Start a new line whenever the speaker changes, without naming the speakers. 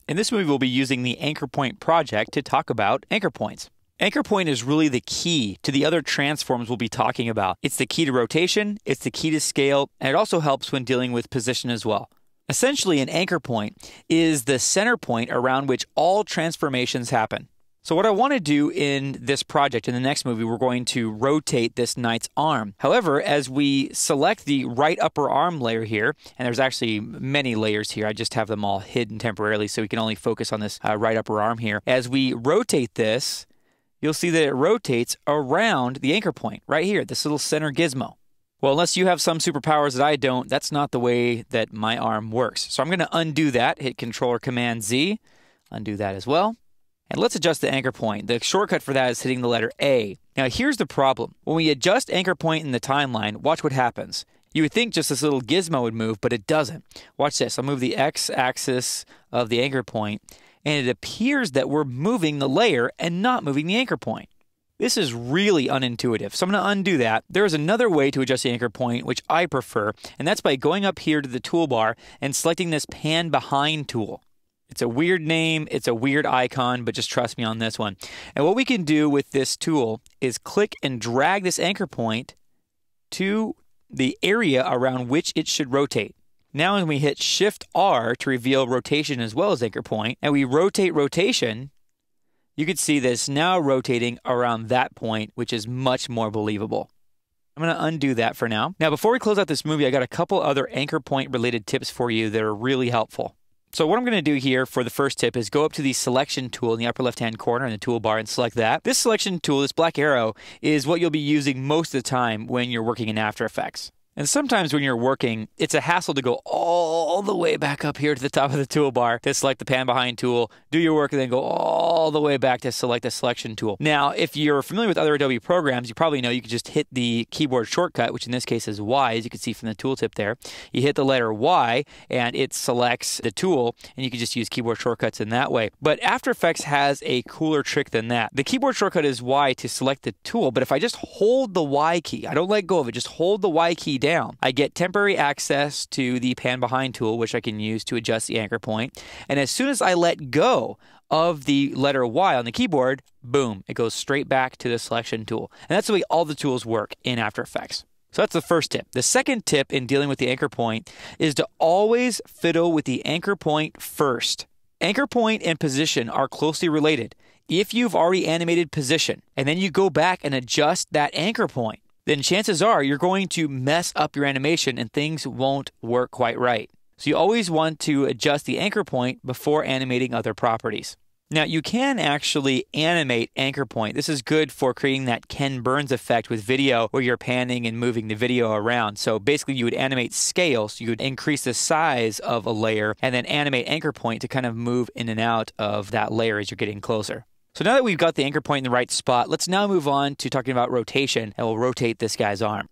In this movie, we'll be using the Anchor Point project to talk about anchor points. Anchor point is really the key to the other transforms we'll be talking about. It's the key to rotation, it's the key to scale, and it also helps when dealing with position as well. Essentially, an anchor point is the center point around which all transformations happen. So what I want to do in this project, in the next movie, we're going to rotate this knight's arm. However, as we select the right upper arm layer here, and there's actually many layers here, I just have them all hidden temporarily so we can only focus on this right upper arm here. As we rotate this, you'll see that it rotates around the anchor point right here, this little center gizmo. Well, unless you have some superpowers that I don't, that's not the way that my arm works. So I'm going to undo that, hit Control or Command Z, undo that as well. And let's adjust the anchor point. The shortcut for that is hitting the letter A. Now, here's the problem. When we adjust anchor point in the timeline, watch what happens. You would think just this little gizmo would move, but it doesn't. Watch this. I'll move the x-axis of the anchor point, and it appears that we're moving the layer and not moving the anchor point. This is really unintuitive, so I'm going to undo that. There is another way to adjust the anchor point, which I prefer, and that's by going up here to the toolbar and selecting this Pan Behind tool. It's a weird name, it's a weird icon, but just trust me on this one. And what we can do with this tool is click and drag this anchor point to the area around which it should rotate. Now when we hit Shift-R to reveal rotation as well as anchor point, and we rotate rotation, you can see that it's now rotating around that point, which is much more believable. I'm going to undo that for now. Now, before we close out this movie, I got a couple other anchor point related tips for you that are really helpful. So what I'm going to do here for the first tip is go up to the selection tool in the upper left-hand corner in the toolbar and select that. This selection tool, this black arrow, is what you'll be using most of the time when you're working in After Effects. And sometimes when you're working, it's a hassle to go all the way back up here to the top of the toolbar to select the Pan Behind tool, do your work, and then go all the way back to select the selection tool. Now, if you're familiar with other Adobe programs, you probably know you can just hit the keyboard shortcut, which in this case is Y, as you can see from the tooltip there. You hit the letter Y, and it selects the tool, and you can just use keyboard shortcuts in that way. But After Effects has a cooler trick than that. The keyboard shortcut is Y to select the tool, but if I just hold the Y key, I don't let go of it, just hold the Y key down, I get temporary access to the Pan Behind tool, which I can use to adjust the anchor point. And as soon as I let go of the letter Y on the keyboard, boom, it goes straight back to the selection tool. And that's the way all the tools work in After Effects. So that's the first tip. The second tip in dealing with the anchor point is to always fiddle with the anchor point first. Anchor point and position are closely related. If you've already animated position and then you go back and adjust that anchor point, then chances are you're going to mess up your animation and things won't work quite right. So you always want to adjust the anchor point before animating other properties. Now, you can actually animate anchor point. This is good for creating that Ken Burns effect with video where you're panning and moving the video around. So basically, you would animate scale, so you would increase the size of a layer and then animate anchor point to kind of move in and out of that layer as you're getting closer. So now that we've got the anchor point in the right spot, let's now move on to talking about rotation, and we'll rotate this guy's arm.